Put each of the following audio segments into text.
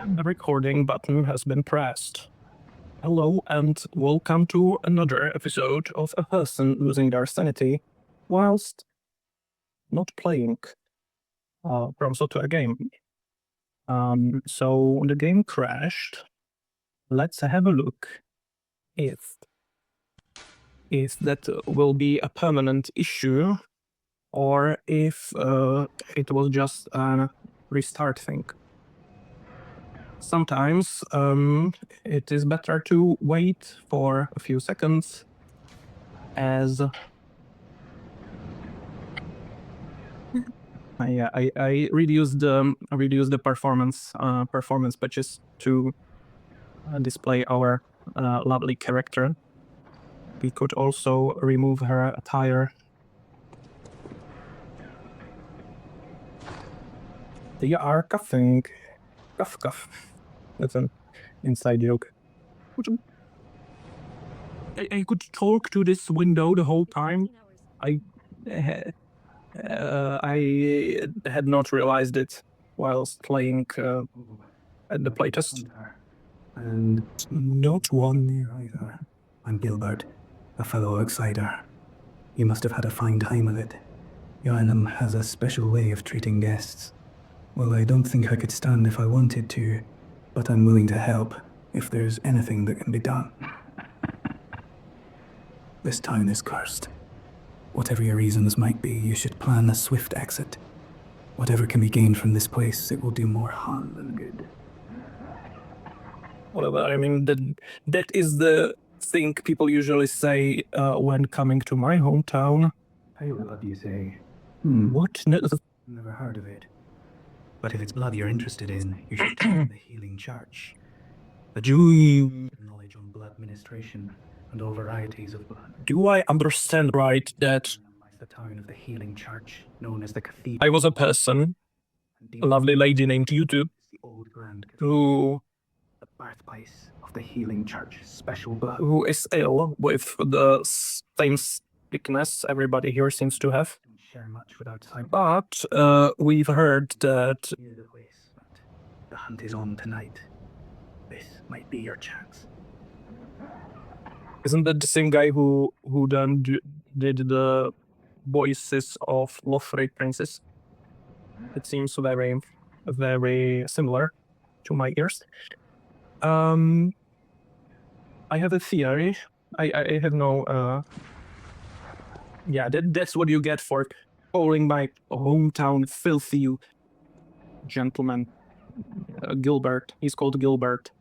The recording button has been pressed. Hello and welcome to another episode of a person losing their sanity whilst not playing from software game. So the game crashed. Let's have a look if that will be a permanent issue or if it was just a restart thing. Sometimes it is better to wait for a few seconds as I reduced the performance patches to display our lovely character. We could also remove her attire. They are coughing. Cough, cough. That's an inside joke. I could talk to this window the whole time. I had not realized it whilst playing at the playtest. And not one near either. I'm Gilbert, a fellow outsider. You must have had a fine time of it. Yhooornam has a special way of treating guests. Well, I don't think I could stand if I wanted to, but I'm willing to help if there's anything that can be done. This town is cursed. Whatever your reasons might be, you should plan a swift exit. Whatever can be gained from this place, it will do more harm than good. Well, I mean, that is the thing people usually say when coming to my hometown. Pale blood, you say? What? Never heard of it. But if it's blood you're interested in, you should try the Healing Church. Knowledge on blood ministration and all varieties of blood. Do I understand right that The town of the Healing Church, known as the Cathedral. I was a person, a lovely lady named YouTube, The old Grand who the birthplace of the Healing Church, special blood. who is ill with the same sickness everybody here seems to have? Don't share much with outside. But we've heard that Near the place, but the hunt is on tonight. This might be your chance. isn't that the same guy who then did the voices of Lothlorien Princess? It seems very similar to my ears. I have a theory. I have no. Yeah, that's what you get for calling my hometown filthy, you gentleman. Gilbert. He's called Gilbert.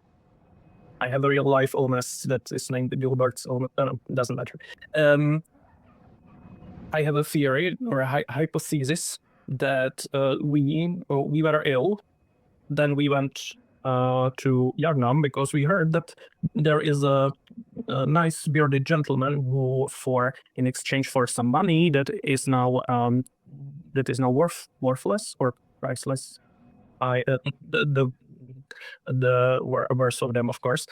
I have a real life illness that is named Gilbert's illness. No, doesn't matter. I have a theory or a hypothesis that we were ill. Then we went to Yhooornam because we heard that there is a nice bearded gentleman who, in exchange for some money, that is now worthless or priceless. The worst of them, of course.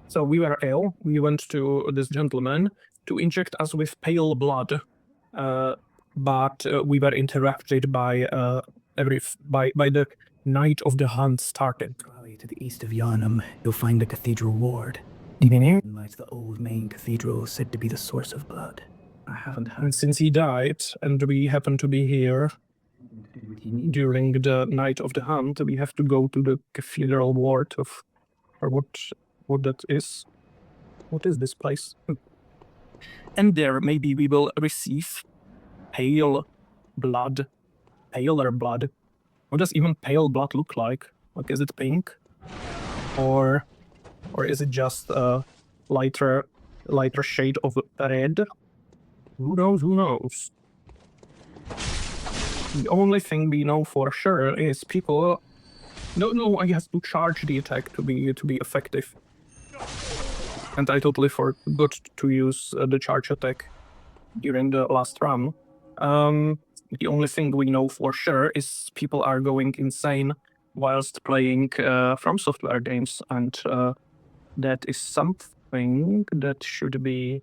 So we were ill. We went to this gentleman to inject us with pale blood, but we were interrupted by the night of the hunt started. Rally to the east of Yhooornam, you'll find the Cathedral Ward. Lies the old main cathedral said to be the source of blood. I haven't heard. And since he died, and we happen to be here during the night of the hunt, we have to go to the Cathedral Ward of, or what that is. What is this place? And there maybe we will receive paler blood. What does even pale blood look like? Like, is it pink? Or is it just a lighter shade of red? Who knows? The only thing we know for sure is people... No, I have to charge the attack to be effective. And I totally forgot to use the charge attack during the last run. The only thing we know for sure is people are going insane whilst playing From Software games, and that is something that should be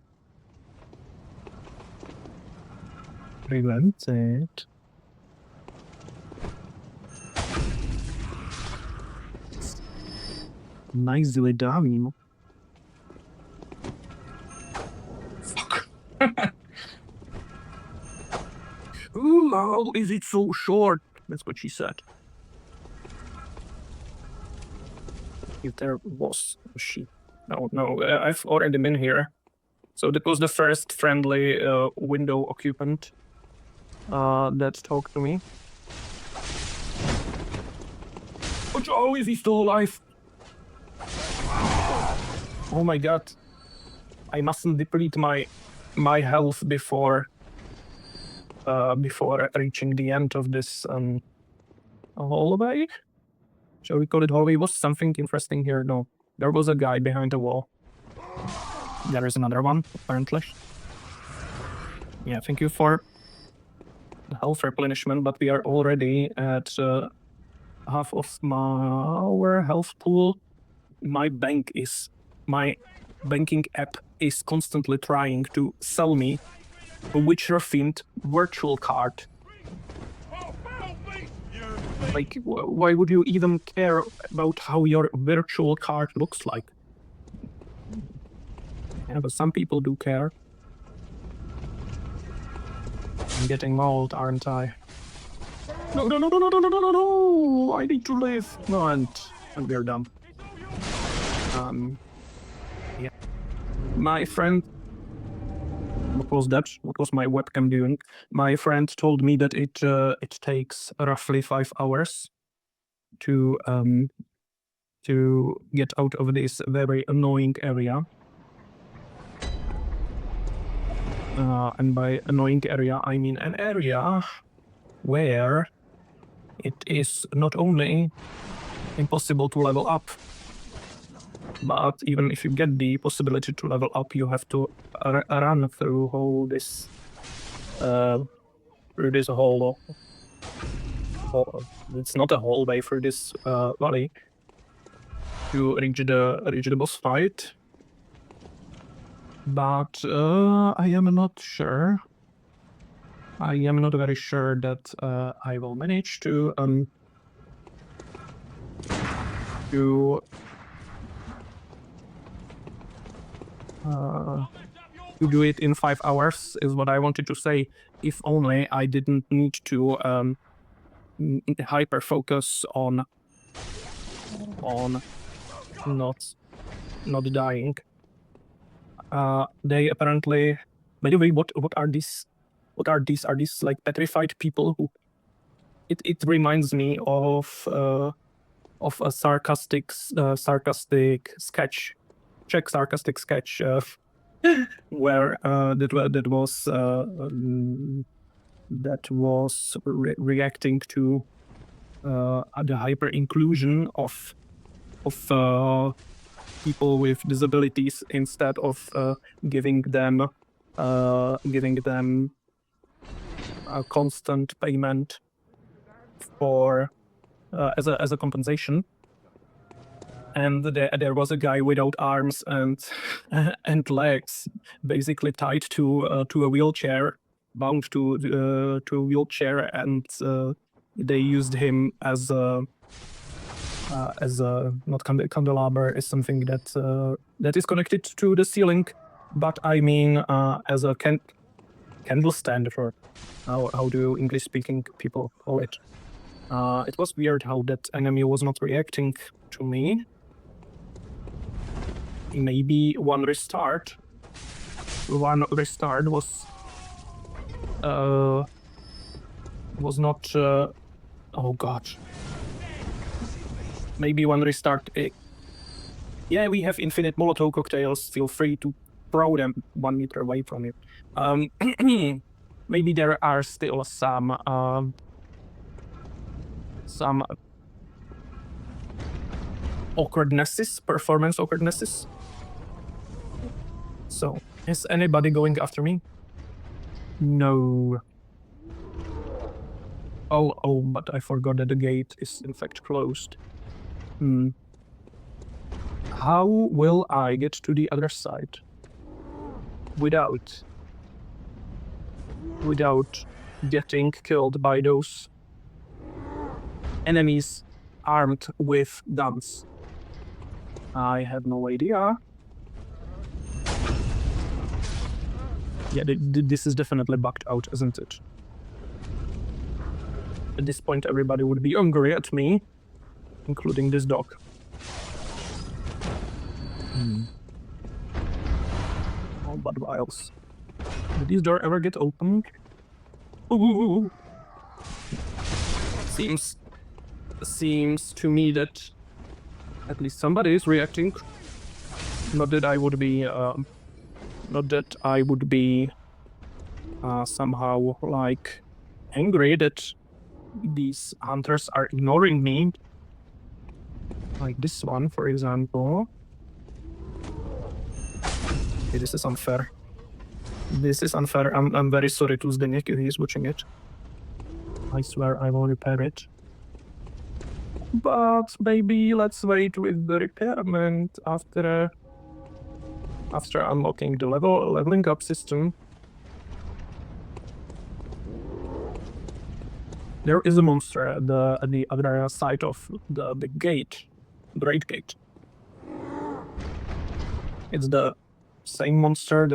prevented. Nicely done. Fuck. Ooh, how is it so short? That's what she said. If there was a sheep. No, I've already been here. So that was the first friendly window occupant that talked to me. Oh, Joe, is he still alive? Oh my god. I mustn't deplete my health before reaching the end of this hallway. Shall we call it hallway? Was something interesting here? No. There was a guy behind the wall. There is another one, apparently. Yeah, thank you for the health replenishment, but we are already at half of our health pool. My banking app is constantly trying to sell me a Witcher-themed virtual card. Like, why would you even care about how your virtual card looks like? Yeah, but some people do care. I'm getting old, aren't I? No, no, no, no, no, no, no, no, no, no! I need to live. No, and we're done. Yeah. My friend... What was that? What was my webcam doing? My friend told me that it takes roughly 5 hours to get out of this very annoying area. And by annoying area, I mean an area where it is not only impossible to level up, but even if you get the possibility to level up, you have to run through all this, through this hall. It's not a hallway, through this valley to reach the boss fight. But I am not sure. I am not very sure that I will manage to do it in 5 hours, is what I wanted to say. If only I didn't need to hyper focus on not dying. They apparently... By the way, what are these? What are these? Are these like petrified people who... It reminds me of a sarcastic sketch, Czech sarcastic sketch, where that was reacting to the hyper inclusion of people with disabilities, instead of giving them a constant payment for as a compensation. And there was a guy without arms and and legs, basically tied to a wheelchair, bound to a wheelchair, and they used him as a not candelabra, is something that is connected to the ceiling, but I mean as a candle stand, or how do English speaking people call it. It was weird how that enemy was not reacting to me. Maybe one restart was not oh god. Maybe one restart. Yeah, we have infinite Molotov cocktails. Feel free to throw them 1 meter away from you. Maybe there are still some awkwardnesses, performance awkwardnesses. So, is anybody going after me? No. Oh, but I forgot that the gate is in fact closed. How will I get to the other side without getting killed by those enemies armed with guns? I have no idea. Yeah, this is definitely bugged out, isn't it? At this point, everybody would be angry at me, including this dog. Oh, but what else? Did this door ever get opened? Ooh. Seems to me that at least somebody is reacting. Not that I would be, somehow like angry that these hunters are ignoring me. Like this one, for example. Okay, this is unfair. This is unfair. I'm very sorry to Zdenek if he's watching it. I swear I will repair it. But maybe let's wait with the repairment after unlocking the leveling up system. There is a monster at the other side of the big gate, Great Gate. It's the same monster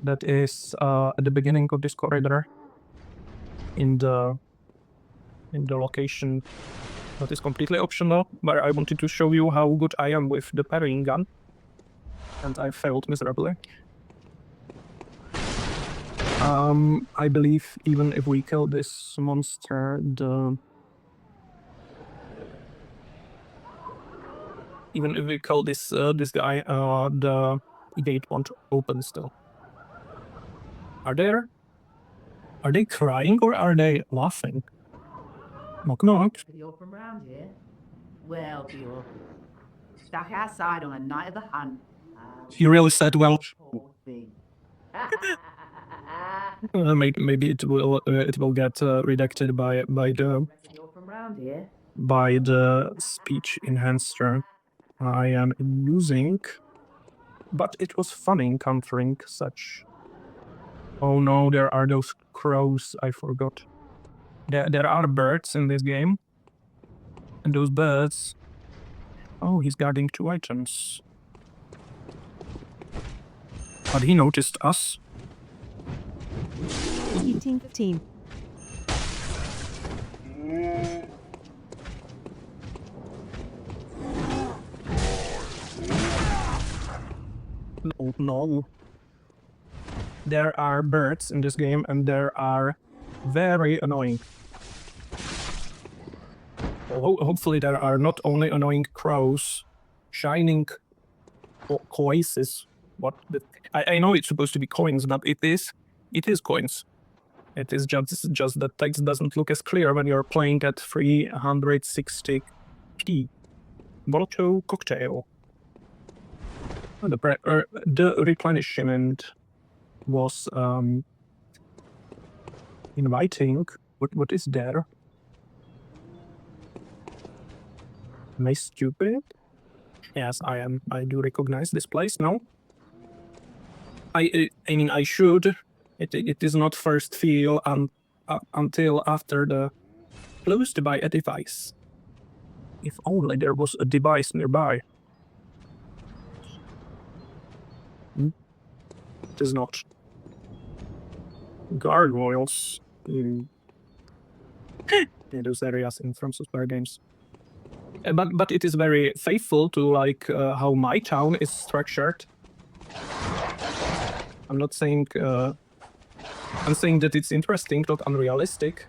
that is at the beginning of this corridor in the location that is completely optional, but I wanted to show you how good I am with the parrying gun, and I failed miserably. I believe even if we kill this monster, even if we kill this guy, the gate won't open still. Are they crying or are they laughing? Knock knock. You're from round here? Well, you're stuck outside on a night of the hunt. He really said well. Poor thing. Maybe it will get redacted You're from round here? by the speech enhancer I am using. But it was fun encountering such. Oh no, there are those crows. I forgot. There are birds in this game, and those birds. Oh, he's guarding 2 items. But he noticed us. 1815. Oh no. There are birds in this game, and there are very annoying. Hopefully there are not only annoying crows, shining coins. What? I know it's supposed to be coins, but it is coins. It is just that text doesn't look as clear when you're playing at 360p. Molotov cocktail. Oh, the replenishment was inviting. What is there? Am I stupid? Yes, I am. I do recognize this place now. I mean, I should. It is not first feel until after the closed by a device. If only there was a device nearby. It is not. Gargoyles. In those areas in From Software games. But it is very faithful to like how my town is structured. I'm not saying. I'm saying that it's interesting, not unrealistic.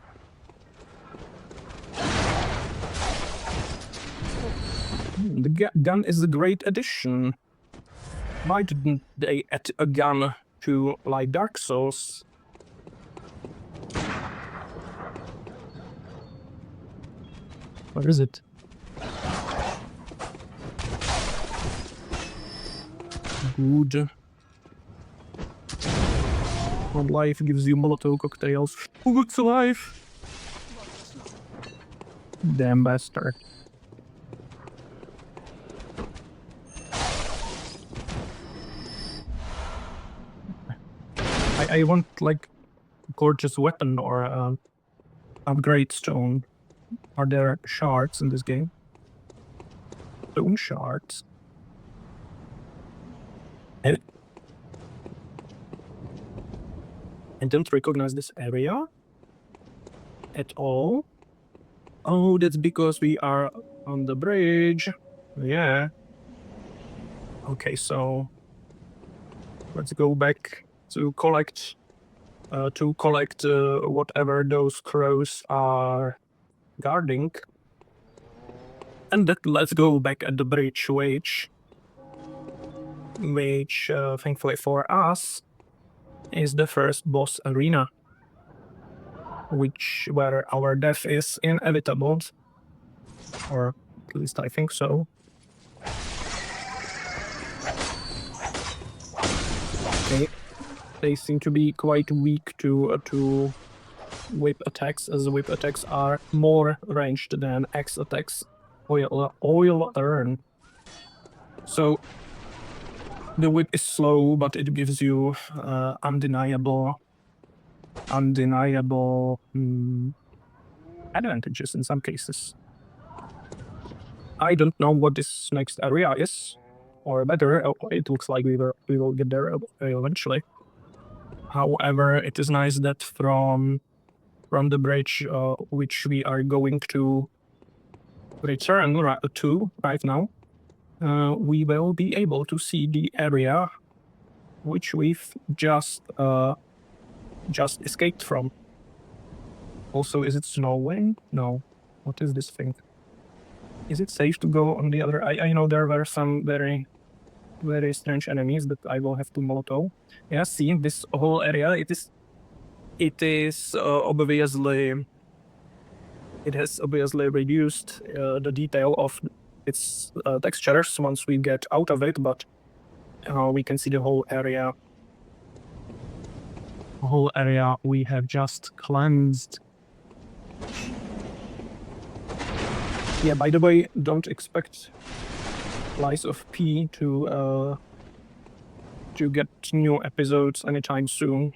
The gun is a great addition. Why didn't they add a gun to like Dark Souls? Where is it? Good. When life gives you Molotov cocktails. Who gets alive? Damn bastard. I want like gorgeous weapon or upgrade stone. Are there shards in this game? stone shards. I don't recognize this area at all. Oh, that's because we are on the bridge. Yeah. Okay, so let's go back to collect whatever those crows are guarding. And let's go back at the bridge, which thankfully for us is the first boss arena, where our death is inevitable, or at least I think so. They seem to be quite weak to whip attacks, as whip attacks are more ranged than axe attacks. Yhooornam. So the whip is slow, but it gives you undeniable advantages in some cases. I don't know what this next area is, or better, it looks like we will get there eventually. However, it is nice that from the bridge which we are going to return to right now, we will be able to see the area which we've just escaped from. Also, is it snowing? No. What is this thing? Is it safe to go on the other? I know there were some very strange enemies that I will have to molotov. Yeah, see this whole area. It has obviously reduced the detail of its textures once we get out of it, but we can see the whole area. The whole area we have just cleansed. Yeah, by the way, don't expect Lies of P to get new episodes anytime soon,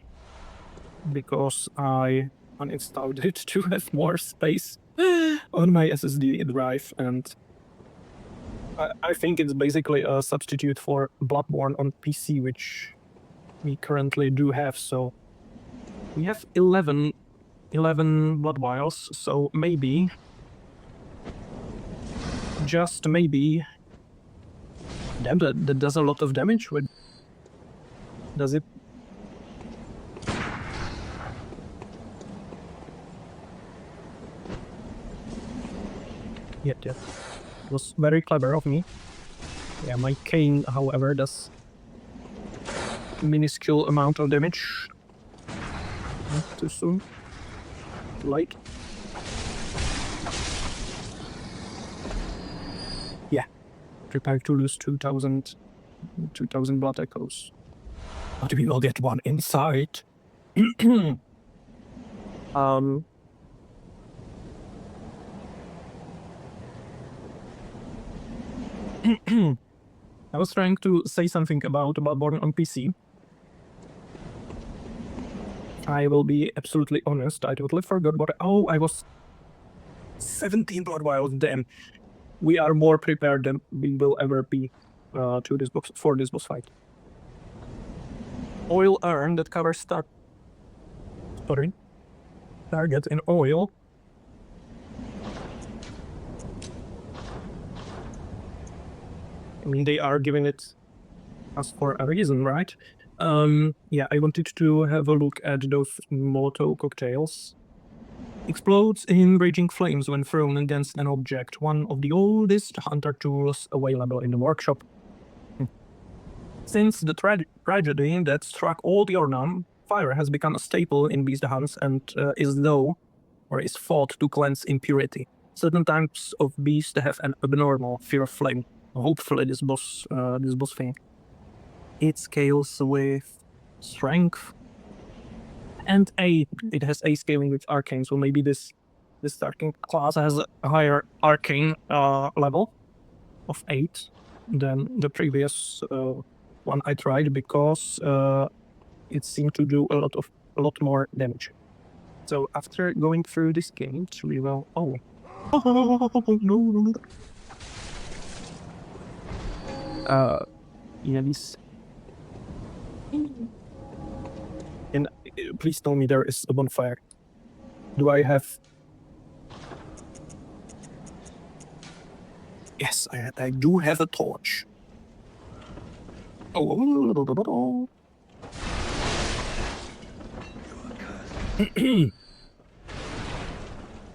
because I uninstalled it to have more space on my SSD drive, and I think it's basically a substitute for Bloodborne on PC, which we currently do have. So we have 11 blood vials, so maybe, just maybe, damn, that does a lot of damage. Does it? Yeah, it was very clever of me. Yeah, my cane, however, does minuscule amount of damage. Not too soon. Too late. Yeah. Prepare to lose 2,000 blood echoes. But we will get one inside. I was trying to say something about Bloodborne on PC. I will be absolutely honest, I totally forgot what. Oh, I was 17 blood vials. Damn, we are more prepared than we will ever be for this boss fight. Oil urn that covers target in oil. I mean, they are giving it us for a reason, right? Yeah, I wanted to have a look at those Molotov cocktails. Explodes in raging flames when thrown against an object, one of the oldest hunter tools available in the workshop. Since the tragedy that struck old Yhooornam, fire has become a staple in beast hunts and is thought to cleanse impurity. Certain types of beasts have an abnormal fear of flame. Hopefully this boss thing. It scales with strength and it has a scaling with arcane, so maybe this arcane class has a higher arcane level of 8 than the previous one I tried, because it seemed to do a lot more damage. So after going through this game, we will. Oh no! This. And please tell me there is a bonfire. Do I have? Yes, I do have a torch. Oh.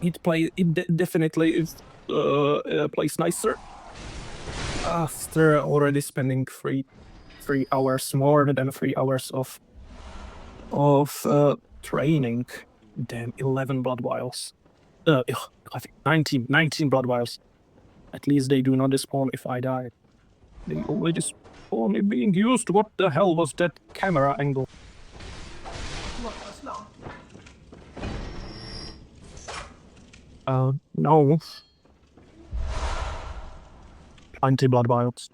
It definitely is plays nicer after already spending 3 hours, more than 3 hours of training. Damn, 11 blood vials. I think 19 blood vials. At least they do not despawn if I die. They already spawn it being used. What the hell was that camera angle? No. 20 blood vials.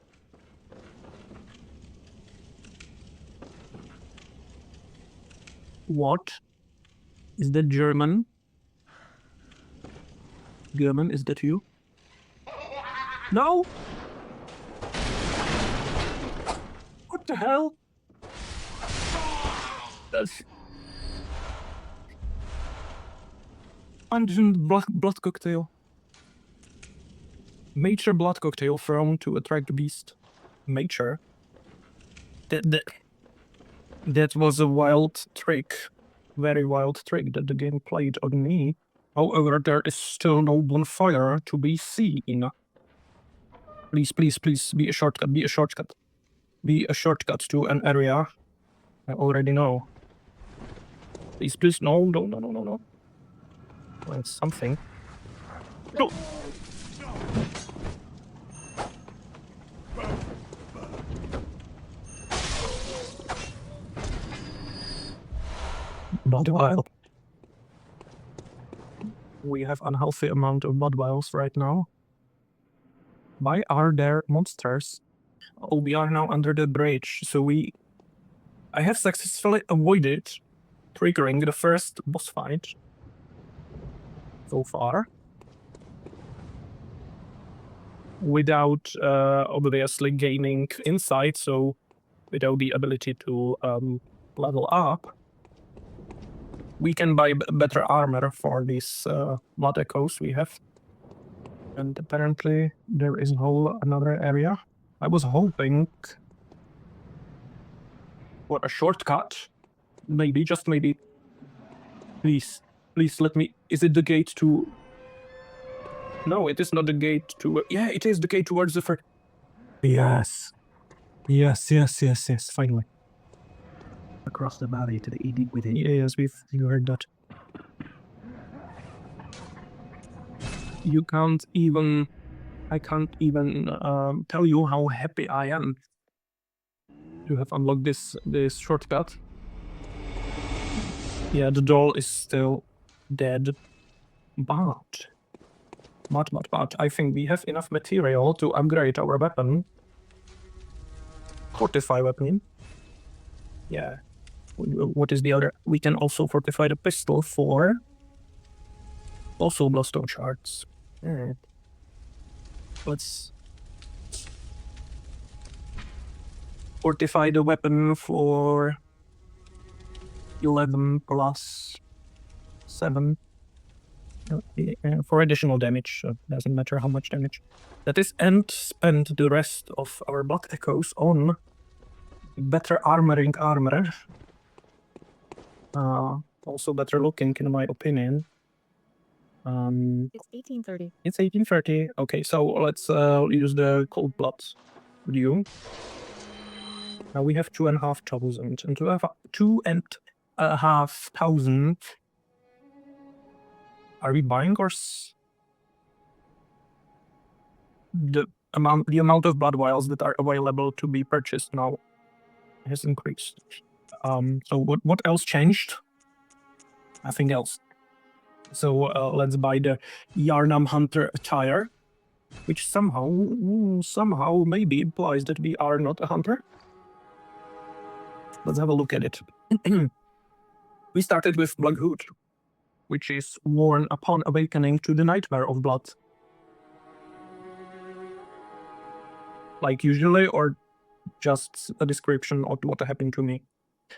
What? Is that German? German, is that you? No? What the hell? That's... Pungent blood cocktail. Mature blood cocktail thrown to attract the beast. Mature? That was a wild trick. Very wild trick that the game played on me. However, there is still no bonfire to be seen. Please, please, please, be a shortcut, be a shortcut. Be a shortcut to an area I already know. Please, please, no. Well, it's something. No. Blood vial. We have unhealthy amount of blood vials right now. Why are there monsters? Oh, we are now under the bridge, so I have successfully avoided triggering the first boss fight so far. Without obviously gaining insight, so without the ability to level up. We can buy better armor for these blood echoes we have. And apparently there is a whole another area. I was hoping for a shortcut. Maybe, just maybe. Please, please let me... Is it the gate to... No, it is not the gate to... Yeah, it is the gate towards the first... Yes. Yes, finally. Across the valley to the east within. Yes, you heard that. You can't even... I can't even tell you how happy I am to have unlocked this shortcut. Yeah, the doll is still dead. But I think we have enough material to upgrade our weapon. Fortify weapon. Yeah. What is the other? We can also fortify the pistol for also glowstone shards. Alright. Let's fortify the weapon for 11 plus 7 for additional damage. So doesn't matter how much damage that is, and spend the rest of our blood echoes on better armoring armor. Also better looking, in my opinion. It's 1830. It's 1830. Okay, so let's use the cold blood view. Now we have 2,500, and 2,500. Are we buying or the amount of blood vials that are available to be purchased now has increased? So what else changed? Nothing else. So let's buy the Yhooornam Hunter attire, which somehow maybe implies that we are not a hunter. Let's have a look at it. We started with Blood Hood, which is worn upon awakening to the nightmare of blood. like usually, or just a description of what happened to me.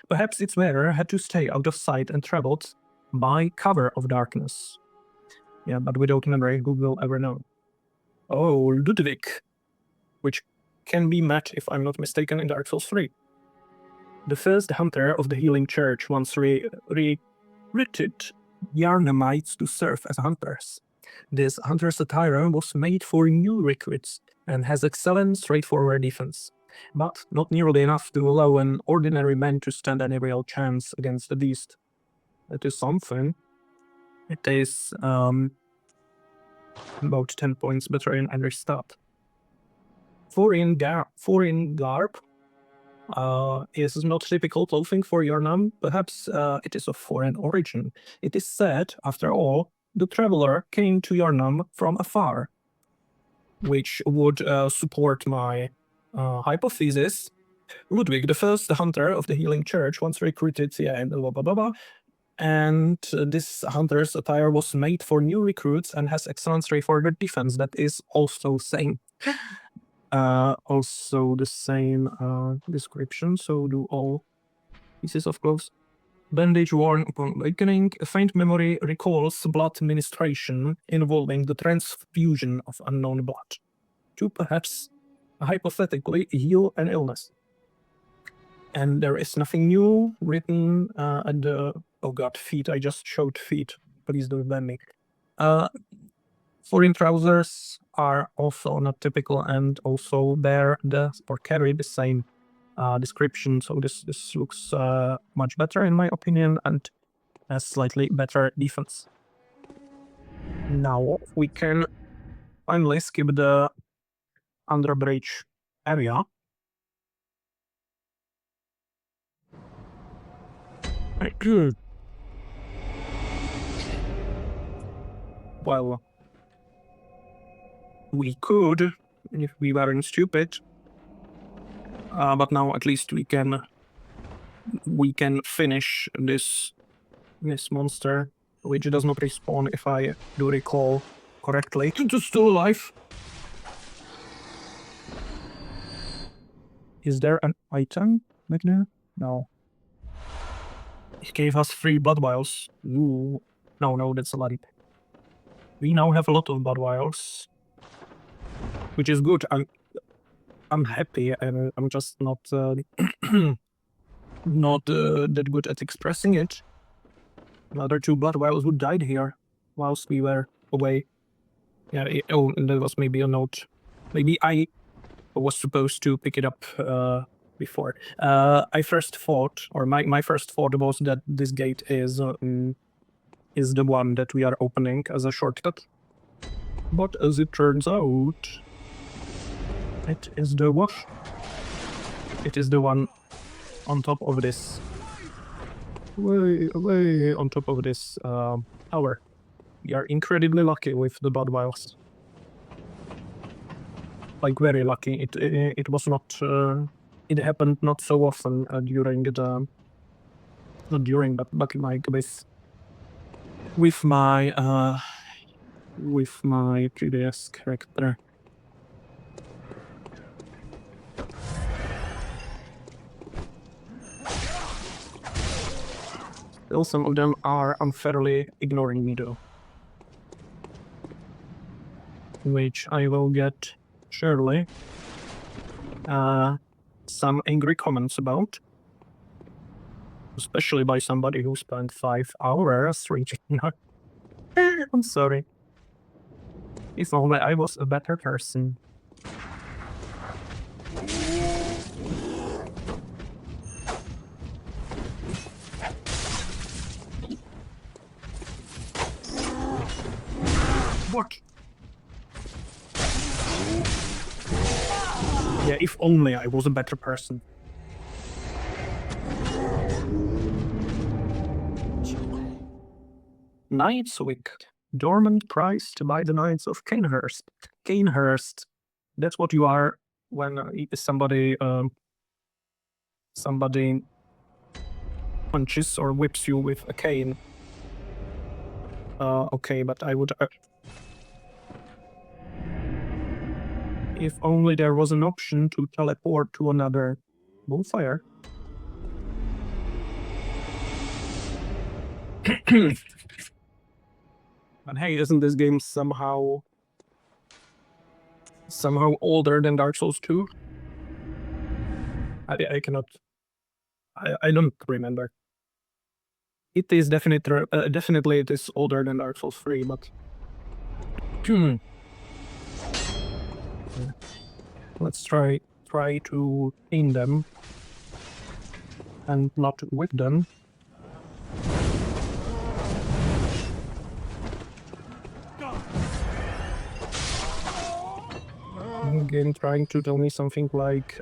Perhaps its wearer had to stay out of sight and traveled by cover of darkness. Yeah, but without memory, who will ever know? Oh, Ludwig, which can be met, if I'm not mistaken, in Dark Souls 3. The first hunter of the Healing Church once recruited Yhooornamites to serve as hunters. This hunter's attire was made for new recruits and has excellent straightforward defense, but not nearly enough to allow an ordinary man to stand any real chance against the beast. It is something. It is about 10 points better in every stat. Foreign garb is not typical clothing for Yhooornam. Perhaps it is of foreign origin. It is said, after all, the traveler came to Yhooornam from afar, which would support my hypothesis. Ludwig, the first hunter of the Healing Church, once recruited, and blah blah blah blah. And this hunter's attire was made for new recruits and has excellent straightforward defense. That is also same. Also the same description, so do all pieces of clothes. Bandage worn upon awakening. A faint memory recalls blood ministration involving the transfusion of unknown blood to perhaps hypothetically heal an illness. And there is nothing new written at the... Oh god, feet. I just showed feet. Please don't blame me. Foreign trousers are also not typical and also bear or carry the same description. So this looks much better in my opinion and has slightly better defense. Now we can finally skip the underbridge area. Well, we could, if we weren't stupid. But now at least we can finish this monster, which does not respawn if I do recall correctly. It's still alive. Is there an item back there? No. It gave us 3 blood vials. Ooh. No, that's a lot. We now have a lot of blood vials, which is good. I'm happy. I'm just not not that good at expressing it. Another 2 blood vials who died here whilst we were away. Yeah. And that was maybe a note. Maybe I was supposed to pick it up before. I first thought, or my first thought was that this gate is the one that we are opening as a shortcut. But as it turns out, it is the wash. It is the one on top of this. Way on top of this tower. We are incredibly lucky with the blood vials. Like very lucky. It was not. It happened not so often during the. Not during, but like with my previous character. Still, some of them are unfairly ignoring me though. Which I will get surely some angry comments about. Especially by somebody who spent 5 hours reaching out. I'm sorry. If only I was a better person. What? Yeah, if only I was a better person. Knight's Wick. Dormant prized by the Knights of Canehurst. Canehurst. That's what you are when somebody punches or whips you with a cane. Okay, but I would... If only there was an option to teleport to another bonfire. But hey, isn't this game somehow older than Dark Souls 2? I cannot. I don't remember. It is definitely it is older than Dark Souls 3, but let's try to aim them and not whip them. Again, trying to tell me something like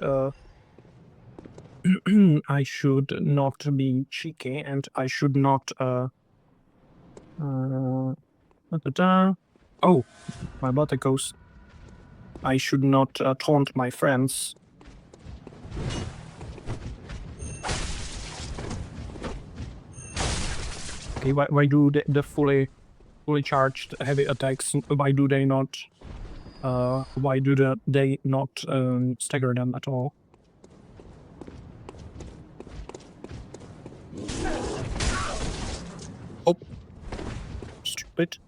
I should not be cheeky and I should not oh, my bot echoes. I should not taunt my friends. Okay, why do the fully charged heavy attacks, why do they not stagger them at all? Oh, stupid.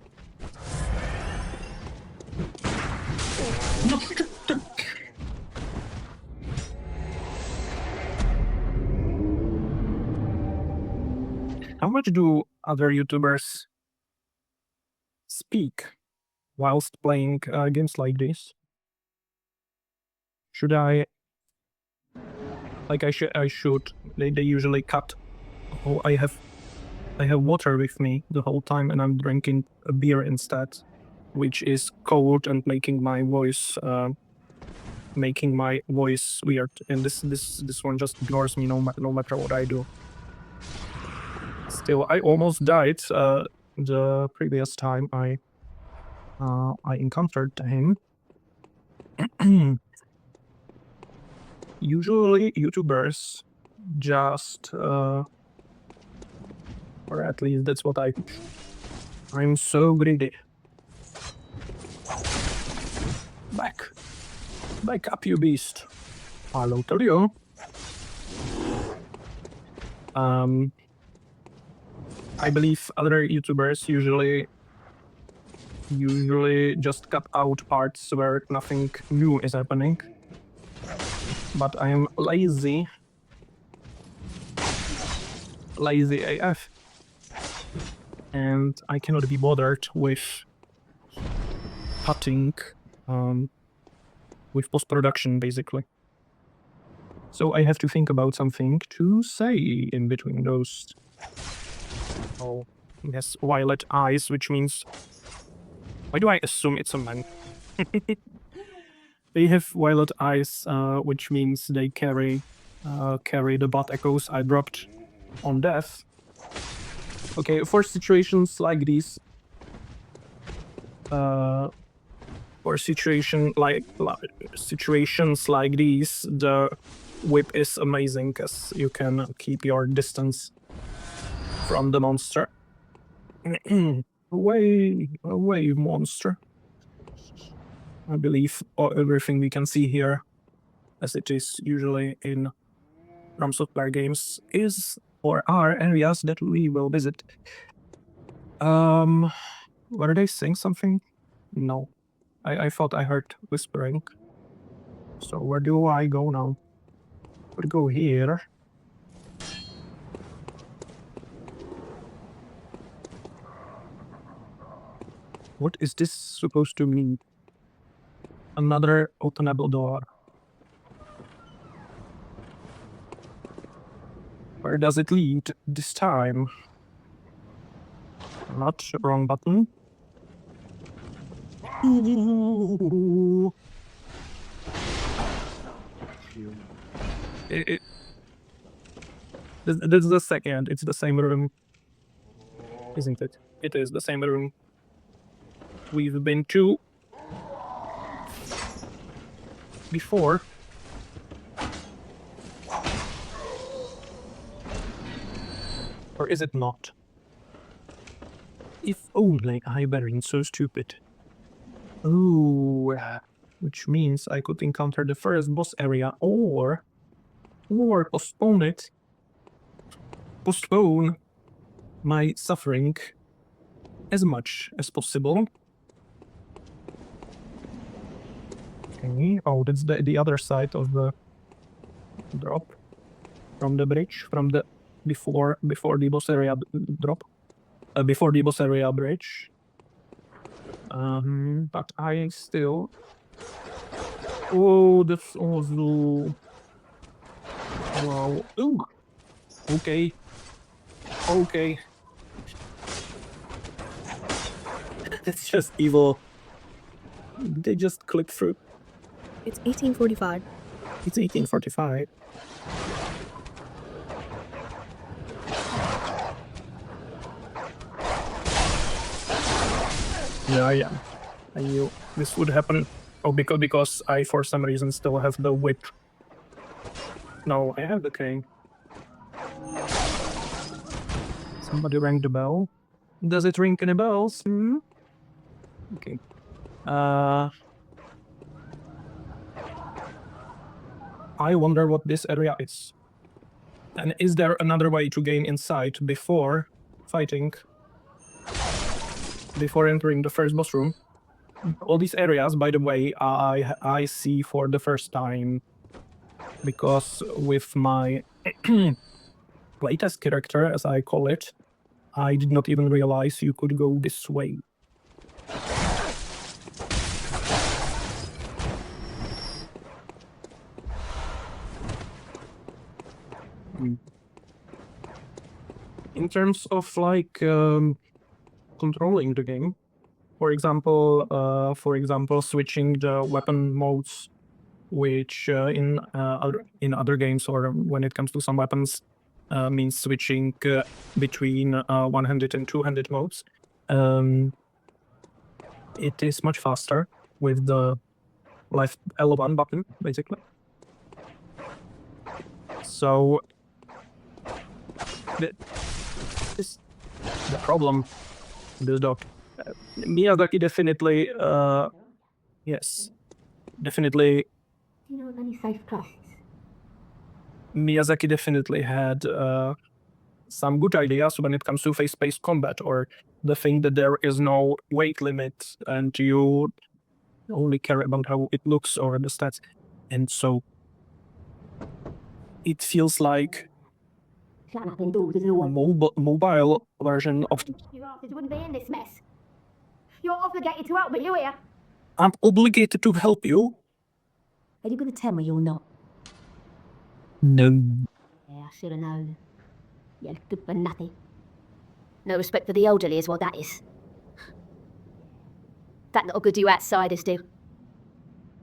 How much do other YouTubers speak whilst playing games like this? Should I? Like I should. They usually cut. Oh, I have water with me the whole time, and I'm drinking a beer instead, which is cold and making my voice weird. And this one just ignores me no matter what I do. Still, I almost died the previous time I encountered him. Usually, YouTubers just, or at least that's what I'm so greedy. Back up, you beast. Hello to you. I believe other YouTubers usually just cut out parts where nothing new is happening. But I am lazy AF. And I cannot be bothered with cutting with post-production, basically. So I have to think about something to say in between those. Oh, it has violet eyes, which means... Why do I assume it's a man? They have violet eyes, which means they carry the bot echoes I dropped on death. Okay, for situations like these, situations like these, the whip is amazing because you can keep your distance from the monster. away, monster. I believe everything we can see here, as it is usually in From Software games, is or are areas that we will visit. Were they saying something? No. I thought I heard whispering. So where do I go now? Would go here. What is this supposed to mean? Another openable door. Where does it lead this time? Not wrong button. This is the second. It's the same room, isn't it? It is the same room we've been to before. Or is it not? If only I weren't so stupid. Oh, which means I could encounter the first boss area or postpone my suffering as much as possible. Okay, oh, that's the other side of the drop from the bridge, from the before the boss area drop, before the boss area bridge. But I still. Oh, that's also. Wow. Ooh. Okay. Okay. That's just evil. They just clip through. It's 1845. It's 1845. Yeah. I knew this would happen. Oh, because I, for some reason, still have the whip. No, I have the cane. Somebody rang the bell. Does it ring any bells? Okay. I wonder what this area is. And is there another way to gain insight before fighting? Before entering the first boss room? All these areas, by the way, I see for the first time. Because with my playtest character, as I call it, I did not even realize you could go this way. In terms of like controlling the game, for example, switching the weapon modes, which in other games or when it comes to some weapons means switching between one-handed and two-handed modes. It is much faster with the left L1 button, basically. So this the problem. This dog. Miyazaki definitely. Yes, definitely. Do you know of any safe places? Miyazaki definitely had some good ideas when it comes to face-based combat, or the thing that there is no weight limit and you only care about how it looks or the stats. And so it feels like Shut up and do the a mobile version of. You after wouldn't be in this mess. You're obligated to help me, you hear? I'm obligated to help you. Are you going to tell me you're not? No. Yeah, I should have known. You're good for nothing. No respect for the elderly is what that is. That little good you outsiders do.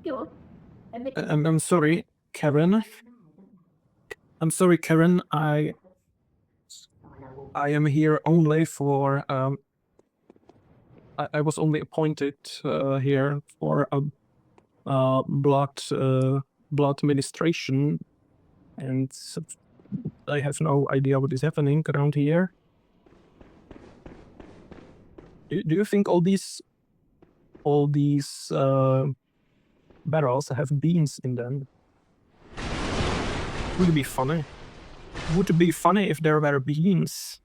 Go on. Admit it. I'm sorry, Karen. I'm sorry, Karen. I am here only for. I was only appointed here for a blood administration, and I have no idea what is happening around here. Do you think all these barrels have beans in them? Would it be funny? Would it be funny if there were beans?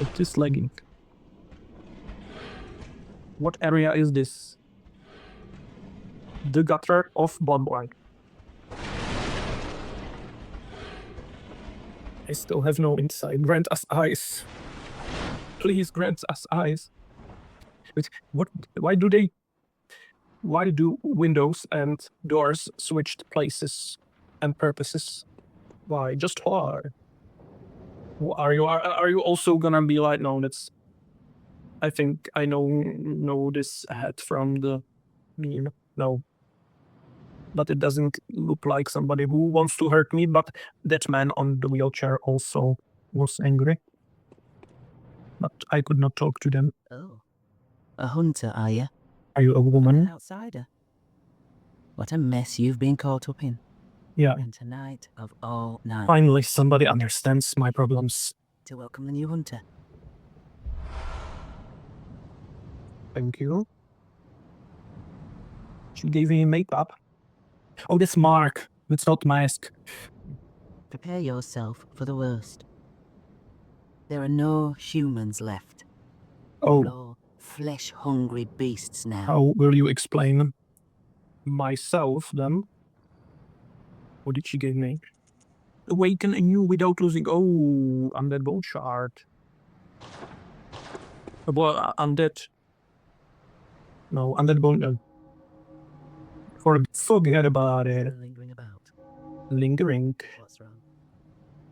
It is lagging. What area is this? The gutter of Bloodborne. I still have no insight. Grant us eyes. Please grant us eyes. Wait, what? Why do windows and doors switched places and purposes? Why? Just why? Are you also gonna be like, no, that's. I think I know this hat from the meme. No. But it doesn't look like somebody who wants to hurt me, but that man on the wheelchair also was angry. But I could not talk to them. Oh. A hunter, are you? Are you a woman? An outsider? What a mess you've been caught up in. Yeah. And tonight of all nights, Finally, somebody understands my problems. to welcome the new hunter. Thank you. She gave me makeup. Oh, that's Mark. That's not Mask. Prepare yourself for the worst. There are no humans left. Oh, All flesh-hungry beasts now. how will you explain myself then? What did she give me? Awaken anew without losing. Oh, undead bone shard. Well, undead. No, undead bone. Forget about it. Lingering about. Lingering. What's wrong?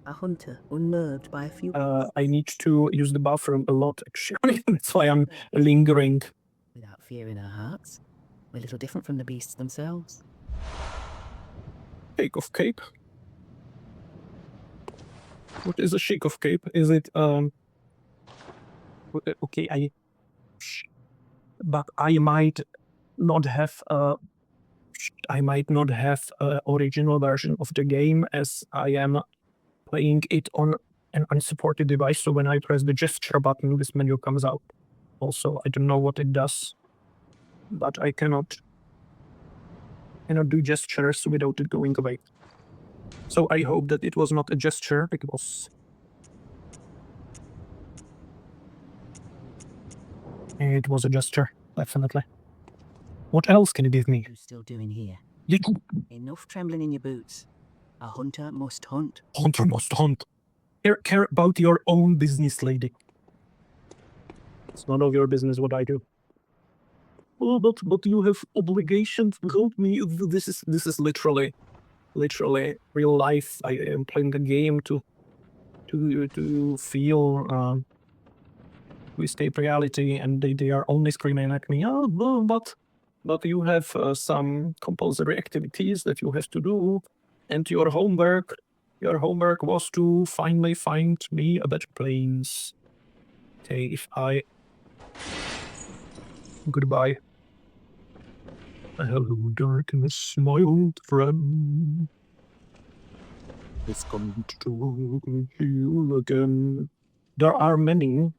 A hunter unnerved by a few. I need to use the bathroom a lot, actually. That's why I'm lingering. Without fear in our hearts. We're little different from the beasts themselves. Shake of cape. What is a shake of cape? Is it okay? But I might not have a original version of the game, as I am playing it on an unsupported device. So when I press the gesture button, this menu comes out. Also, I don't know what it does, but I cannot do gestures without it going away. So I hope that it was not a gesture, because it was a gesture, definitely. What else can you give me? What are you still doing here? You Enough trembling in your boots. A hunter must hunt. hunter must hunt. Care about your own business, lady. It's none of your business what I do. Oh, but you have obligations to help me. This is literally real life. I am playing a game to feel to escape reality, and they are only screaming at me. Oh, but you have some compulsory activities that you have to do, and your homework was to finally find me a better place. Okay, if I goodbye. Hello, darkness, my old friend. It's come to you again. There are many.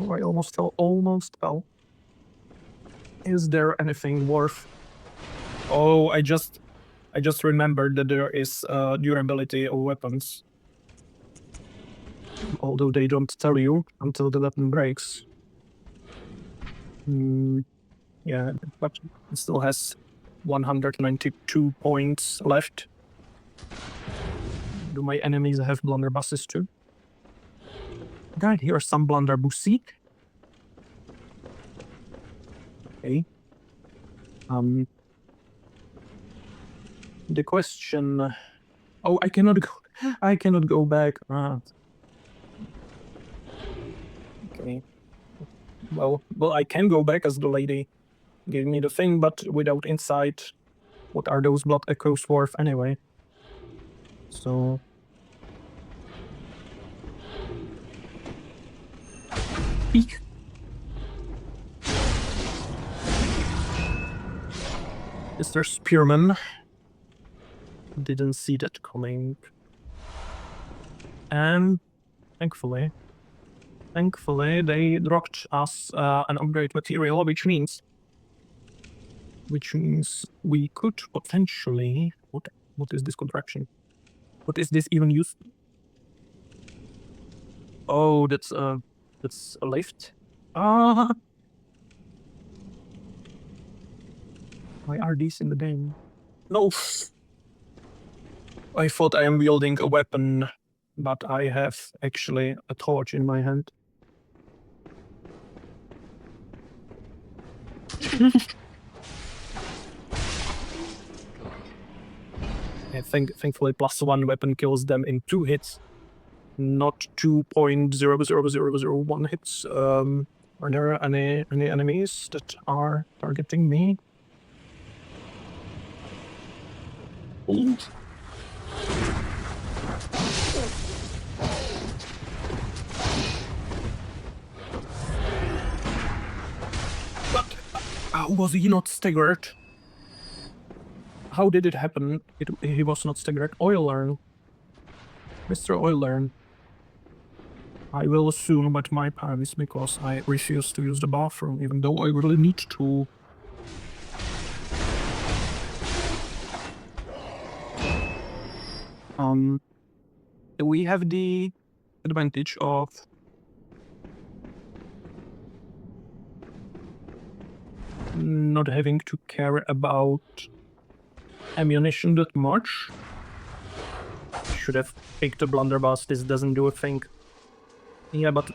Oh, I almost fell. Is there anything worth? Oh, I just remembered that there is durability of weapons. Although they don't tell you until the weapon breaks. Yeah, but it still has 192 points left. Do my enemies have blunderbusses too? Did I hear some blunderbussy? Okay. The question. Oh, I cannot go. I cannot go back. Okay. Well, I can go back as the lady gave me the thing, but without insight. What are those blood echoes worth anyway? So. Eek. Mr. Spearman. Didn't see that coming. And thankfully they dropped us an upgrade material, which means we could potentially. What is this contraction? What is this even used? Oh, that's a lift. Why are these in the game? No. I thought I am wielding a weapon, but I have actually a torch in my hand. I think thankfully +1 weapon kills them in 2 hits, not 2.00001 hits. Are there any enemies that are targeting me? Ooh. But how was he not staggered? How did it happen? He was not staggered. Yhooornam. Mr. Yhooornam. I will assume at my pants because I refuse to use the bathroom, even though I really need to. We have the advantage of not having to care about ammunition that much. Should have picked a blunderbuss. This doesn't do a thing. Yeah, but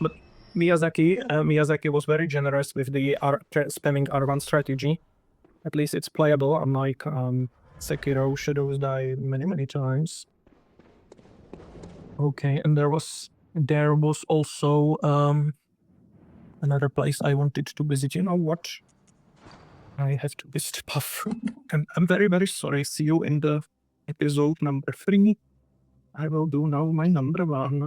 Miyazaki was very generous with the spamming R1 strategy. At least it's playable, unlike Sekiro. Shadows die many times. Okay, and there was also another place I wanted to visit. You know what? I have to visit the bathroom. And I'm very sorry. See you in the episode number 3. I will do now my number 1.